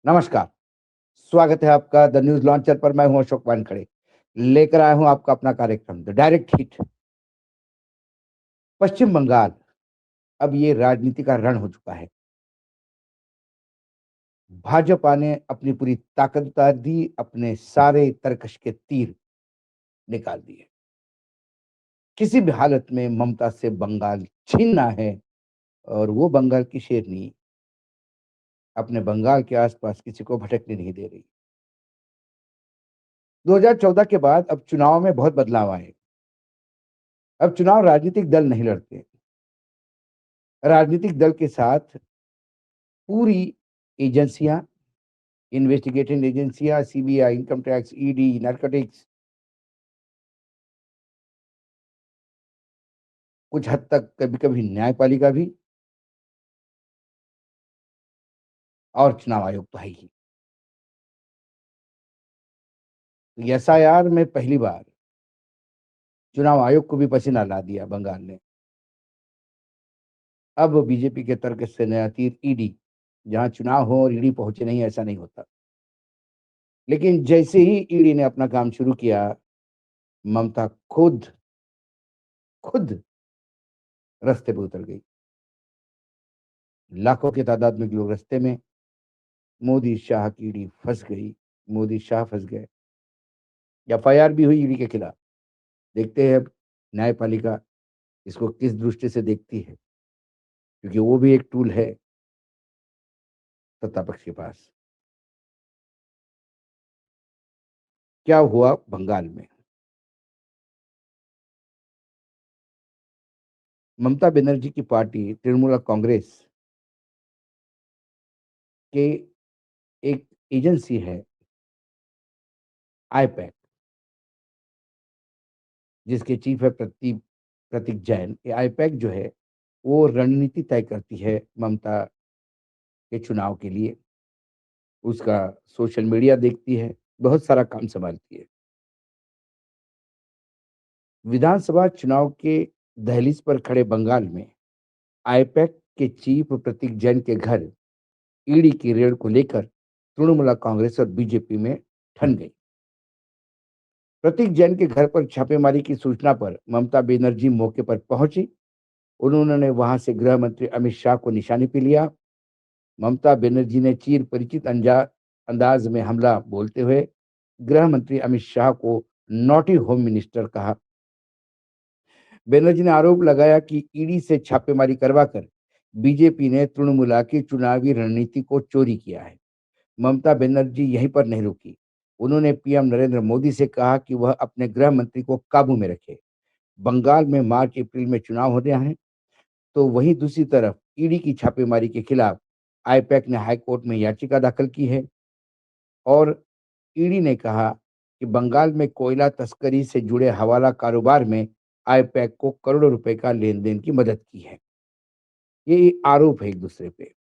नमस्कार, स्वागत है आपका द न्यूज़ लॉन्चर पर। मैं हूँ अशोक वानखड़े। लेकर आया हूँ आपका अपना कार्यक्रम द डायरेक्ट हिट। पश्चिम बंगाल अब ये राजनीति का रण हो चुका है। भाजपा ने अपनी पूरी ताकत उतार दी, अपने सारे तरकश के तीर निकाल दिए। किसी भी हालत में ममता से बंगाल छीनना है और वो बंगाल की शेरनी अपने बंगाल के आसपास किसी को भटकने नहीं दे रही। 2014 के बाद अब चुनाव में बहुत बदलाव आए। अब चुनाव राजनीतिक दल नहीं लड़ते। राजनीतिक दल के साथ पूरी एजेंसियां, इन्वेस्टिगेटिंग एजेंसियां, CBI, income tax, ED, narcotics, कुछ हद तक कभी-कभी न्यायपालिका भी, और चुनाव आयोग तो है ही। एसआईआर में पहली बार चुनाव आयोग को भी पसीना ला दिया बंगाल ने। अब बीजेपी के तर्क से नया तीर ईडी, जहां चुनाव हो और ईडी पहुंचे नहीं, ऐसा नहीं होता। लेकिन जैसे ही ईडी ने अपना काम शुरू किया, ममता खुद खुद रास्ते पे उतर गई। लाखों की तादाद में लोग रास्ते में, मोदी शाह की ईडी फंस गई, मोदी शाह फंस गए। एफआईआर भी हुई ईडी के खिलाफ। देखते हैं अब न्यायपालिका इसको किस दृष्टि से देखती है, क्योंकि वो भी एक टूल है सत्ता पक्ष के पास। क्या हुआ बंगाल में? ममता बनर्जी की पार्टी तृणमूल कांग्रेस के एक एजेंसी है आईपैक, जिसके चीफ है प्रतीक जैन। ये आईपैक जो है वो रणनीति तय करती है ममता के चुनाव के लिए। उसका सोशल मीडिया देखती है, बहुत सारा काम संभालती है। विधानसभा चुनाव के दहलीज पर खड़े बंगाल में आईपैक के चीफ प्रतीक जैन के घर ईडी की रेड को लेकर तृणमूल कांग्रेस और बीजेपी में ठन गई। प्रतीक जैन के घर पर छापेमारी की सूचना पर ममता बनर्जी मौके पर पहुंची। उन्होंने वहां से गृह मंत्री अमित शाह को निशाने पे लिया। ममता बनर्जी ने चीर परिचित अंदाज में हमला बोलते हुए गृह मंत्री अमित शाह को नॉटी होम मिनिस्टर कहा। बनर्जी ने आरोप लगाया कि ईडी से छापेमारी करवाकर बीजेपी ने तृणमूल की चुनावी रणनीति को चोरी किया है। ममता बनर्जी यहीं पर नहीं रुकी। उन्होंने पीएम नरेंद्र मोदी से कहा कि वह अपने गृह मंत्री को काबू में रखे। बंगाल में मार्च अप्रैल में चुनाव होने हैं, तो वहीं दूसरी तरफ ईडी की छापेमारी के खिलाफ आईपैक ने हाईकोर्ट में याचिका दाखिल की है। और ईडी ने कहा कि बंगाल में कोयला तस्करी से जुड़े हवाला कारोबार में आईपैक को करोड़ों रुपए का लेन-देन की मदद की है। ये आरोप है एक दूसरे पे।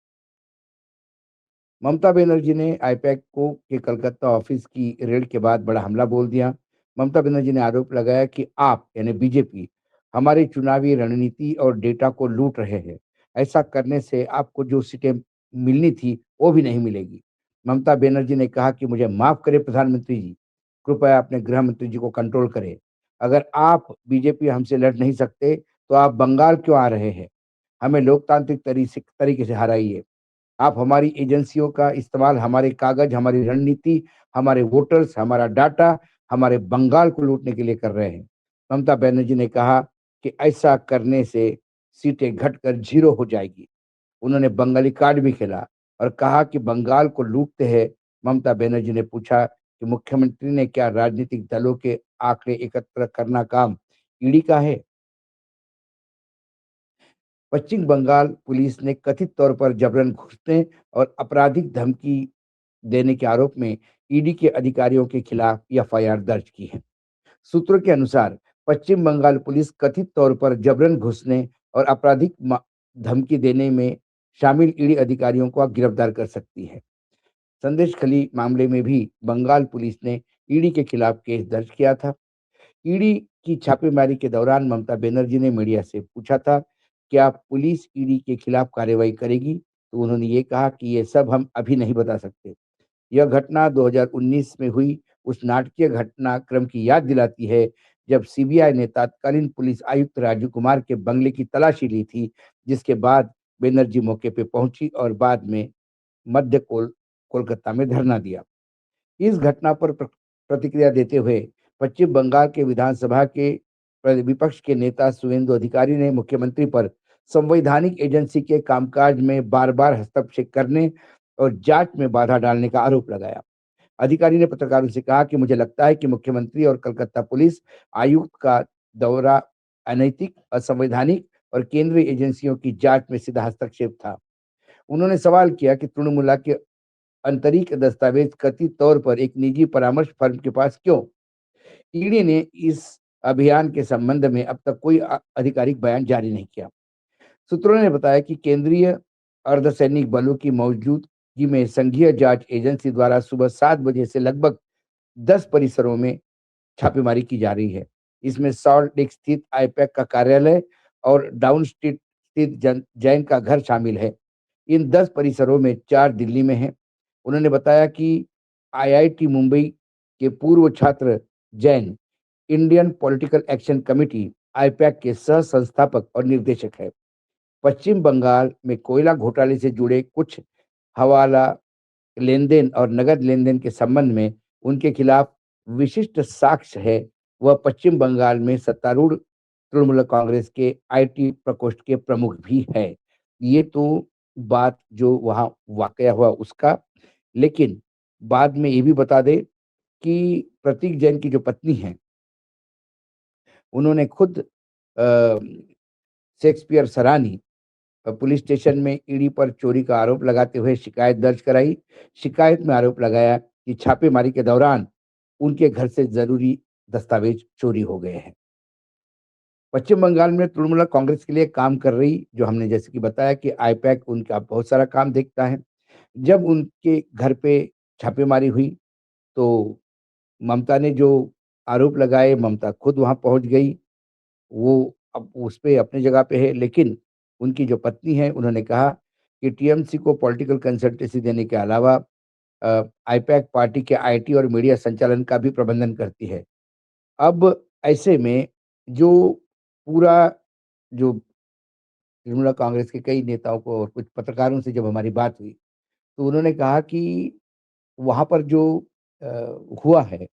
ममता बनर्जी ने आईपैक को के कलकत्ता ऑफिस की रेड के बाद बड़ा हमला बोल दिया। ममता बनर्जी ने आरोप लगाया कि आप यानी बीजेपी हमारी चुनावी रणनीति और डेटा को लूट रहे हैं। ऐसा करने से आपको जो सीटें मिलनी थी वो भी नहीं मिलेगी। ममता बनर्जी ने कहा कि मुझे माफ करें प्रधानमंत्री जी, कृपया अपने गृह मंत्री जी को कंट्रोल करें। अगर आप बीजेपी हमसे लड़ नहीं सकते तो आप बंगाल क्यों आ रहे हैं? हमें लोकतांत्रिक तरीके से हराइए। आप हमारी एजेंसियों का इस्तेमाल हमारे कागज, हमारी रणनीति, हमारे वोटर्स, हमारा डाटा, हमारे बंगाल को लूटने के लिए कर रहे हैं। ममता बनर्जी ने कहा कि ऐसा करने से सीटें घटकर 0 हो जाएगी। उन्होंने बंगाली कार्ड भी खेला और कहा कि बंगाल को लूटते हैं। ममता बनर्जी ने पूछा कि मुख्यमंत्री ने क्या राजनीतिक दलों के आंकड़े एकत्र करना काम ईडी का है? पश्चिम बंगाल पुलिस ने कथित तौर पर जबरन घुसने और आपराधिक धमकी देने के आरोप में ईडी के अधिकारियों के खिलाफ एफआईआर दर्ज की है। सूत्रों के अनुसार पश्चिम बंगाल पुलिस कथित तौर पर जबरन घुसने और धमकी देने में शामिल ईडी अधिकारियों को गिरफ्तार कर सकती है। संदेश खली मामले में भी बंगाल पुलिस ने ईडी के खिलाफ केस दर्ज किया था। ईडी की छापेमारी के दौरान ममता बनर्जी ने मीडिया से पूछा था, क्या पुलिस ईडी के खिलाफ कार्रवाई करेगी? तो उन्होंने ये कहा कि ये सब हम अभी नहीं बता सकते। यह घटना 2019 में हुई उस नाटकीय घटनाक्रम की याद दिलाती है, जब सीबीआई ने तत्कालीन पुलिस आयुक्त राजीव कुमार के बंगले की तलाशी ली थी, जिसके बाद बनर्जी मौके पे पहुंची और बाद में मध्य कोलकाता में धरना दिया। इस घटना पर प्रतिक्रिया देते हुए पश्चिम बंगाल के विधानसभा के विपक्ष के नेता शुवेंदु अधिकारी ने मुख्यमंत्री पर संवैधानिक एजेंसी के कामकाज में बार-बार हस्तक्षेप करने और जांच में बाधा डालने का आरोप लगाया। अधिकारी ने पत्रकारों से कहा कि मुझे लगता है कि मुख्यमंत्री और कलकत्ता पुलिस आयुक्त का दौरा अनैतिक, असंवैधानिक और केंद्रीय एजेंसियों की जांच में सीधा हस्तक्षेप था। उन्होंने सवाल किया कि तृणमूला के आंतरिक दस्तावेज कथित तौर पर एक निजी परामर्श फर्म के पास क्यों? ईडी ने इस अभियान के संबंध में अब तक कोई आधिकारिक बयान जारी नहीं किया। सूत्रों ने बताया कि केंद्रीय अर्धसैनिक बलों की मौजूदगी में संघीय जांच एजेंसी द्वारा सुबह 7 बजे से लगभग 10 परिसरों में छापेमारी की जा रही है। इसमें सॉल्ट लेक स्थित आईपैक का कार्यालय और डाउन स्ट्रीट स्थित जैन का घर शामिल है। इन 10 परिसरों में 4 दिल्ली में हैं। उन्होंने बताया कि आईआईटी मुंबई के पूर्व छात्र Jain Indian political action committee IUPAC के सह संस्थापक और निर्देशक है। पश्चिम बंगाल में कोयला घोटाले से जुड़े कुछ हवाला लेन-देन और नगद लेन-देन के संबंध में उनके खिलाफ विशिष्ट साक्ष्य है। वह पश्चिम बंगाल में सत्तारूढ़ तृणमूल कांग्रेस के आईटी प्रकोष्ठ के प्रमुख भी है। ये तो बात जो वहाँ वाकया हुआ उसका, लेकिन बाद में ये भी बता दें कि प्रतीक जैन की जो पत्नी हैं, उन्होंने खुद शेक्सपियर सरानी पुलिस स्टेशन में ईडी पर चोरी का आरोप लगाते हुए शिकायत दर्ज कराई। शिकायत में आरोप लगाया कि छापेमारी के दौरान उनके घर से ज़रूरी दस्तावेज चोरी हो गए हैं। पश्चिम बंगाल में तृणमूल कांग्रेस के लिए काम कर रही, जो हमने जैसे कि बताया कि आईपैक उनका बहुत सारा काम देखता है। जब उनके घर पे छापेमारी हुई, तो ममता ने जो आरोप लगाए, ममता खुद वहाँ पहुँच गई। वो अब उस पे अपनी जगह पे है, लेकिन उनकी जो पत्नी है, उन्होंने कहा कि टीएमसी को पॉलिटिकल कंसल्टेंसी देने के अलावा आईपैक पार्टी के आईटी और मीडिया संचालन का भी प्रबंधन करती है। अब ऐसे में जो पूरा जो तृणमूल कांग्रेस के कई नेताओं को और कुछ पत्रकारों से जब हमारी बात हुई, तो उन्होंने कहा कि वहाँ पर जो अ, हुआ है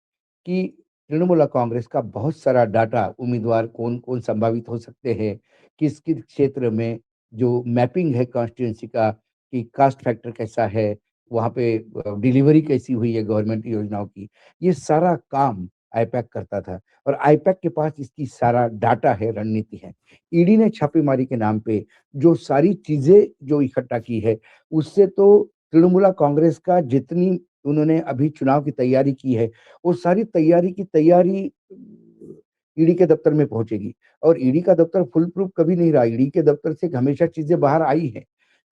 कि तृणमूल कांग्रेस का बहुत सारा डाटा उम्मीदवार कौन-कौन संभावित हो सकते हैं, किस-किस क्षेत्र में जो मैपिंग है कॉन्स्टिट्यूएंसी का कि कास्ट फैक्टर कैसा है, वहाँ पे डिलीवरी कैसी हुई है गवर्नमेंट की योजनाओं की, ये सारा काम आईपैक करता था और आईपैक के पास इसकी सारा डाटा है, रणनीति है। ईडी ने छापेमारी के नाम पे जो सारी चीज़ें जो इकट्ठा की है, उससे तो तृणमूल कांग्रेस का जितनी उन्होंने अभी चुनाव की तैयारी की है, वो सारी तैयारी की तैयारी ईडी के दफ्तर में पहुँचेगी और ईडी का दफ्तर फुल प्रूफ कभी नहीं रहा। ईडी के दफ्तर से हमेशा चीज़ें बाहर आई हैं।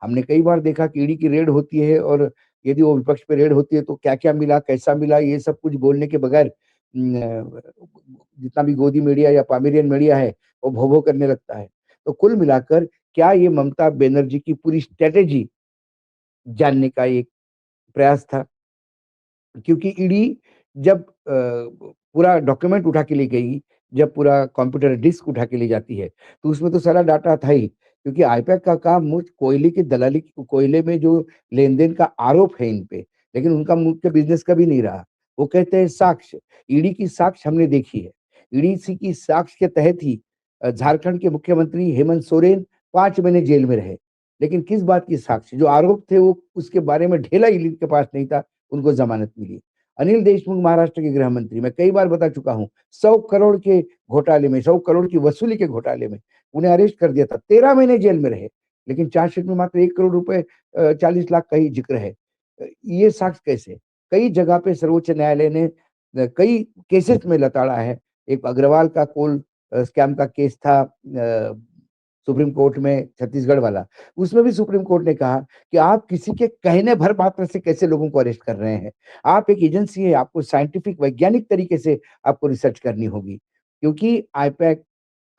हमने कई बार देखा कि ईडी की रेड होती है और यदि वो विपक्ष पे रेड होती है तो क्या-क्या मिला, कैसा मिला, ये सब कुछ बोलने के बगैर जितना भी गोदी मीडिया या पामेलियन मीडिया है, वो भौ-भौ करने लगता है। तो कुल मिलाकर क्या ये ममता बनर्जी की पूरी स्ट्रैटेजी जानने का एक प्रयास था? क्योंकि ईडी जब पूरा डॉक्यूमेंट उठा के ले गई, जब पूरा कंप्यूटर डिस्क उठा के ले जाती है, तो उसमें तो सारा डाटा था ही। क्योंकि आईपैक का काम मुझ कोयले की दलाली कोयले में जो लेन-देन का आरोप है इन पे, लेकिन उनका मुख्य बिज़नेस कभी नहीं रहा। वो कहते हैं साक्ष्य, ईडी की साक्ष्य हमने देखी है। ईडी सी की साक्ष्य के तहत ही झारखंड के मुख्यमंत्री हेमंत सोरेन 5 महीने जेल में रहे। लेकिन किस बात की साक्ष्य? जो आरोप थे वो उसके बारे में ढेला ईडी के पास नहीं था। उनको ज़मानत मिली। अनिल देशमुख महाराष्ट्र के गृह मंत्री, मैं कई बार बता चुका हूँ, 100 करोड़ के घोटाले में, 100 करोड़ की वसूली के घोटाले में उन्हें अरेस्ट कर दिया था। 13 महीने जेल में रहे, लेकिन चार्जशीट में मात्र 1 करोड़ रुपए 40 लाख का ही ज़िक्र है। ये साक्ष्य कैसे? कई जगह पे सर्वोच्च न्यायालय ने कई केसेस में लताड़ा है। एक अग्रवाल का कोल स्कैम का केस था सुप्रीम कोर्ट में छत्तीसगढ़ वाला। उसमें भी सुप्रीम कोर्ट ने कहा कि आप किसी के कहने भर मात्र से कैसे लोगों को अरेस्ट कर रहे हैं। आप एक एजेंसी है, आपको साइंटिफिक वैज्ञानिक तरीके से आपको रिसर्च करनी होगी। क्योंकि आईपैक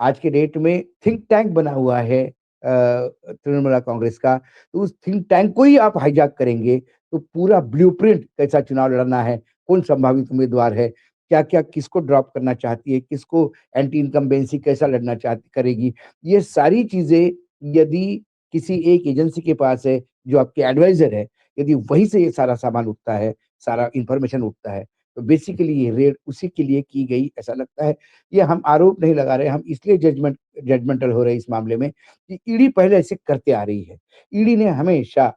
आज के डेट में थिंक टैंक बना हुआ है तृणमूल कांग्रेस का, तो उस थिंक टैंक को ही आप हाइजैक करेंगे, तो पूरा ब्लूप्रिंट कैसा चुनाव लड़ना है, कौन संभावित उम्मीदवार है, क्या-क्या किसको ड्रॉप करना चाहती है, किसको एंटी इनकम्बेंसी कैसा लड़ना चाहती करेगी। ये सारी चीज़ें यदि किसी एक एजेंसी के पास है, जो आपके एडवाइज़र है, यदि वहीं से ये सारा सामान उठता है, सारा इन्फॉर्मेशन उठता है, तो बेसिकली ये रेड उसी के लिए की गई ऐसा लगता है। ये हम आरोप नहीं लगा रहे, हम इसलिए जजमेंटल हो रहे हैं इस मामले में कि ईडी पहले ऐसे करते आ रही है। ईडी ने हमेशा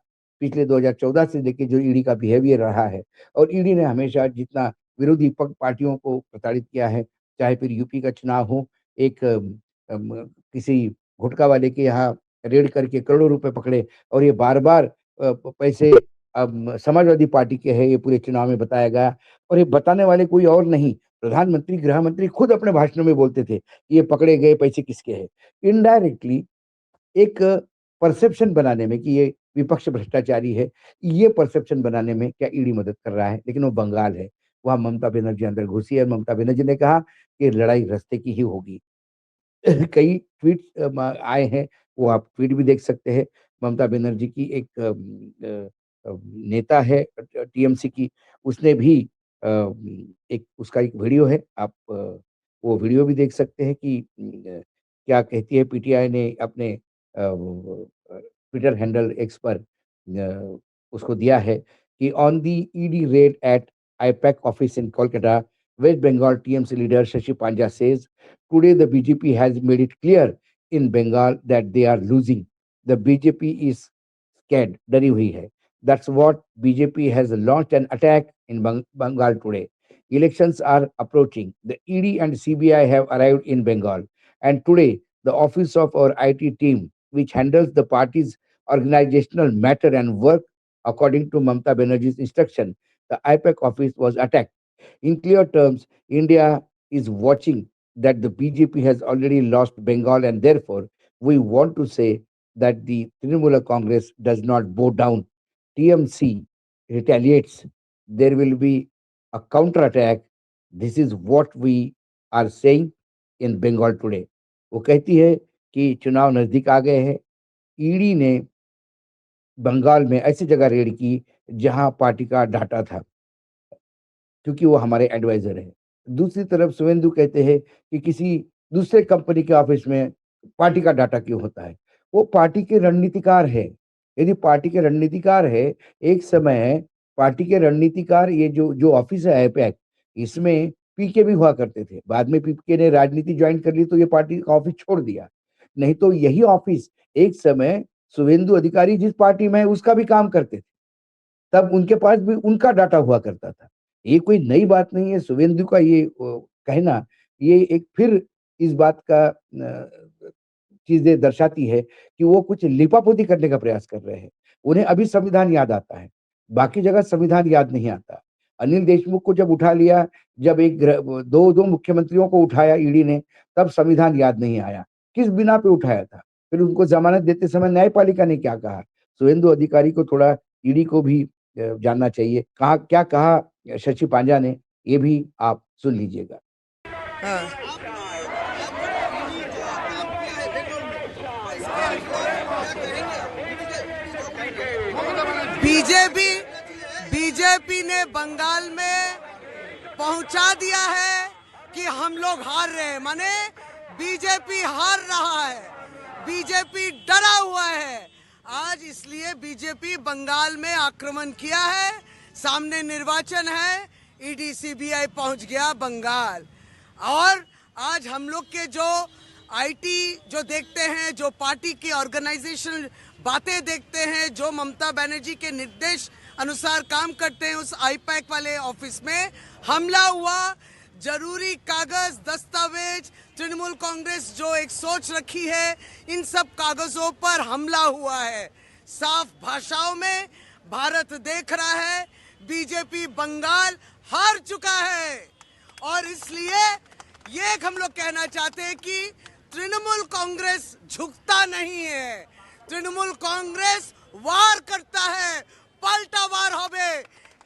पिछले 2014 से लेके जो ईडी का बिहेवियर रहा है और ईडी ने हमेशा जितना विरोधी पार्टियों को प्रताड़ित किया है, चाहे फिर यूपी का चुनाव हो, एक किसी गुटखा वाले के यहाँ रेड करके करोड़ों रुपए पकड़े और ये बार-बार पैसे समाजवादी पार्टी के हैं, ये पूरे चुनाव में बताया गया और ये बताने वाले कोई और नहीं, प्रधानमंत्री, गृह मंत्री खुद अपने भाषणों में बोलते थे, कि ये पकड़े गए पैसे किसके हैं। इनडायरेक्टली एक परसेप्शन बनाने में कि ये विपक्ष भ्रष्टाचारी है, ये परसेप्शन बनाने में क्या ईडी मदद कर रहा है? लेकिन वो बंगाल है, वहाँ ममता बनर्जी अंदर घुसी है, ममता बनर्जी ने कहा कि लड़ाई रास्ते की ही होगी। कई ट्वीट आए हैं, वो आप ट्वीट भी देख सकते हैं। ममता बनर्जी की एक नेता है टीएमसी की, उसने भी एक उसका एक वीडियो है, आप वो वीडियो भी देख सकते हैं कि क्या कहती है पीटीआई ने अपने ट्विटर हैंडल एक्स पर उसको दिया है कि on the ED raid at I-PAC office in Kolkata, West Bengal TMC leader Shashi Panja says today the BJP has made it clear in Bengal that they are losing. The BJP is scared, डरी हुई है. That's what BJP has launched an attack in Bengal today. Elections are approaching. The ED and CBI have arrived in Bengal. And today, the office of our IT team, which handles the party's organizational matter and work according to Mamta Banerjee's instruction, the IPAC office was attacked. In clear terms, India is watching that the BJP has already lost Bengal, and therefore we want to say that the Trinamool Congress does not bow down. TMC retaliates. There will be a counterattack. This is what we are saying in Bengal today. वो कहती है कि चुनाव नजदीक आ गए हैं. ED ने बंगाल में ऐसी जगह रेड की जहां पार्टी का डाटा था, क्योंकि वो हमारे एडवाइज़र हैं। दूसरी तरफ शुभेंदु कहते हैं कि किसी दूसरे कंपनी के ऑफ़िस में पार्टी का डाटा क्यों होता है? वो पार्टी के रणनीतिकार हैं। यदि पार्टी के रणनीतिकार है, एक समय पार्टी के रणनीतिकार ये जो जो ऑफ़िस है ऐपैक, इसमें पीके भी हुआ करते थे। बाद में पीके ने राजनीति जॉइन कर ली तो ये पार्टी का ऑफ़िस छोड़ दिया। नहीं तो यही ऑफ़िस एक समय शुभेंदु अधिकारी जिस पार्टी में है उसका भी काम करते थे। तब उनके पास भी उनका डाटा हुआ करता था। ये कोई नई बात नहीं है, शुभेंदु का ये कहना, ये एक फिर इस बात का चीज़ें दर्शाती है कि वो कुछ लिपापोती करने का प्रयास कर रहे हैं। उन्हें अभी संविधान याद आता है, बाकी जगह संविधान याद नहीं आता। अनिल देशमुख को जब उठा लिया, जब एक 2 मुख्यमंत्रियों को उठाया ईडी ने, तब संविधान याद नहीं आया। किस बिना पे उठाया था? फिर उनको ज़मानत देते समय न्यायपालिका ने क्या कहा? शुभेंदु अधिकारी को थोड़ा ईडी को भी जानना चाहिए। कहा क्या कहा शशि पांजा ने, ये भी आप सुन लीजिएगा। हाँ। बीजेपी ने बंगाल में पहुंचा दिया है कि हम लोग हार रहे हैं, माने बीजेपी हार रहा है, बीजेपी डरा हुआ है। आज इसलिए बीजेपी बंगाल में आक्रमण किया है। सामने निर्वाचन है, ईडी सीबीआई पहुंच गया बंगाल। और आज हम लोग के जो आईटी जो देखते हैं, जो पार्टी की ऑर्गेनाइजेशनल बातें देखते हैं, जो ममता बनर्जी के निर्देश अनुसार काम करते हैं, उस आईपैक वाले ऑफिस में हमला हुआ। जरूरी कागज दस्तावेज तृणमूल कांग्रेस जो एक सोच रखी है, इन सब कागजों पर हमला हुआ है। साफ भाषाओं में भारत देख रहा है बीजेपी बंगाल हार चुका है। और इसलिए ये हम लोग कहना चाहते हैं कि तृणमूल कांग्रेस झुकता नहीं है, तृणमूल कांग्रेस वार करता है, पाल्टा वार होबे,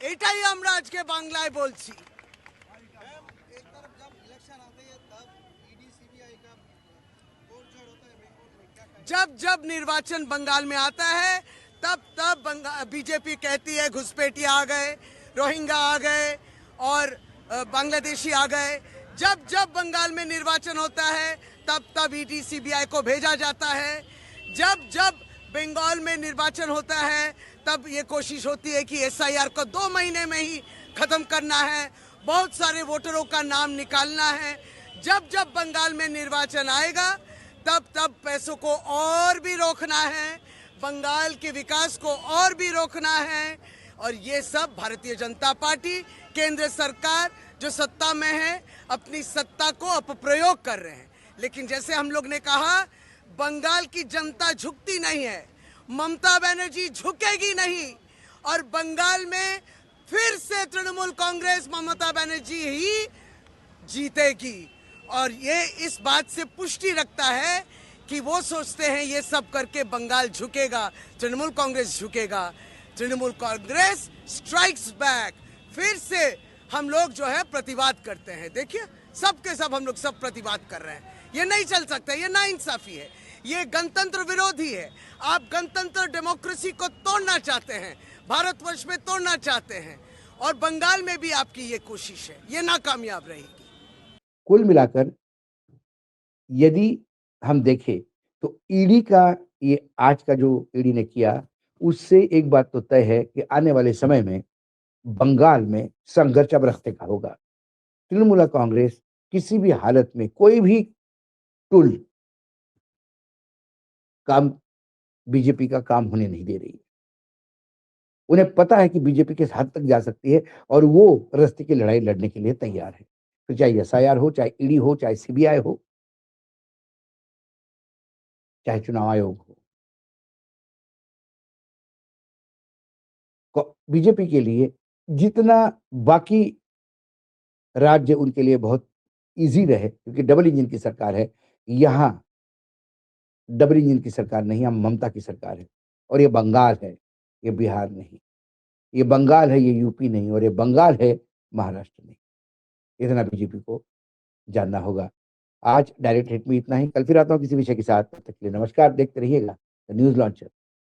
एटाई আমরা আজকে বাংলায় বলছি। जब जब निर्वाचन बंगाल में आता है तब तब बीजेपी कहती है घुसपैठिए आ गए, रोहिंग्या आ गए और बांग्लादेशी आ गए। जब जब बंगाल में निर्वाचन होता है तब तब ईडी सीबीआई को भेजा जाता है। जब जब बंगाल में निर्वाचन होता है तब ये कोशिश होती है कि एसआईआर को 2 महीने में ही खत्म करना है, बहुत सारे वोटरों का नाम निकालना है। जब जब बंगाल में निर्वाचन आएगा तब तब पैसों को और भी रोकना है, बंगाल के विकास को और भी रोकना है। और ये सब भारतीय जनता पार्टी, केंद्र सरकार जो सत्ता में है, अपनी सत्ता को अपप्रयोग कर रहे हैं। लेकिन जैसे हम लोग ने कहा, बंगाल की जनता झुकती नहीं है, ममता बनर्जी झुकेगी नहीं और बंगाल में फिर से तृणमूल कांग्रेस ममता बनर्जी ही जीतेगी। और ये इस बात से पुष्टि रखता है कि वो सोचते हैं ये सब करके बंगाल झुकेगा, तृणमूल कांग्रेस झुकेगा। Trinamool Congress strikes back. फिर से हम लोग जो है प्रतिवाद करते हैं। देखिए सबके सब हम लोग सब प्रतिवाद कर रहे हैं। ये नहीं चल सकता, ये नाइंसाफी है, ये गणतंत्र विरोधी है। आप गणतंत्र डेमोक्रेसी को तोड़ना चाहते हैं, भारतवर्ष में तोड़ना चाहते हैं और बंगाल में भी आपकी ये कोशिश है, ये नाकामयाब रहेगी। कुल मिलाकर यदि हम देखें तो ईडी का ये आज का जो ईडी ने किया, उससे एक बात तो तय है कि आने वाले समय में बंगाल में संघर्ष अब रखते का होगा। तृणमूल कांग्रेस किसी भी हालत में कोई भी टूल काम बीजेपी का काम होने नहीं दे रही है। उन्हें पता है कि बीजेपी किस हद तक जा सकती है और वो रास्ते की लड़ाई लड़ने के लिए तैयार है। तो चाहे एसआईआर हो, चाहे ईडी हो, चाहे सीबीआई हो, चाहे चुनाव आयोग हो, बीजेपी के लिए जितना बाकी राज्य उनके लिए बहुत इजी रहे, क्योंकि डबल इंजन की सरकार है। यहाँ डबल इंजन की सरकार नहीं, यहाँ ममता की सरकार है। और ये बंगाल है, ये बिहार नहीं। ये बंगाल है, ये यूपी नहीं। और ये बंगाल है, महाराष्ट्र नहीं। इतना बीजेपी को जानना होगा। आज डायरेक्ट हिट में इतना ही। कल फिर आता हूँ किसी विषय के साथ। तब तक के लिए नमस्कार। देखते रहिएगा न्यूज लॉन्चर।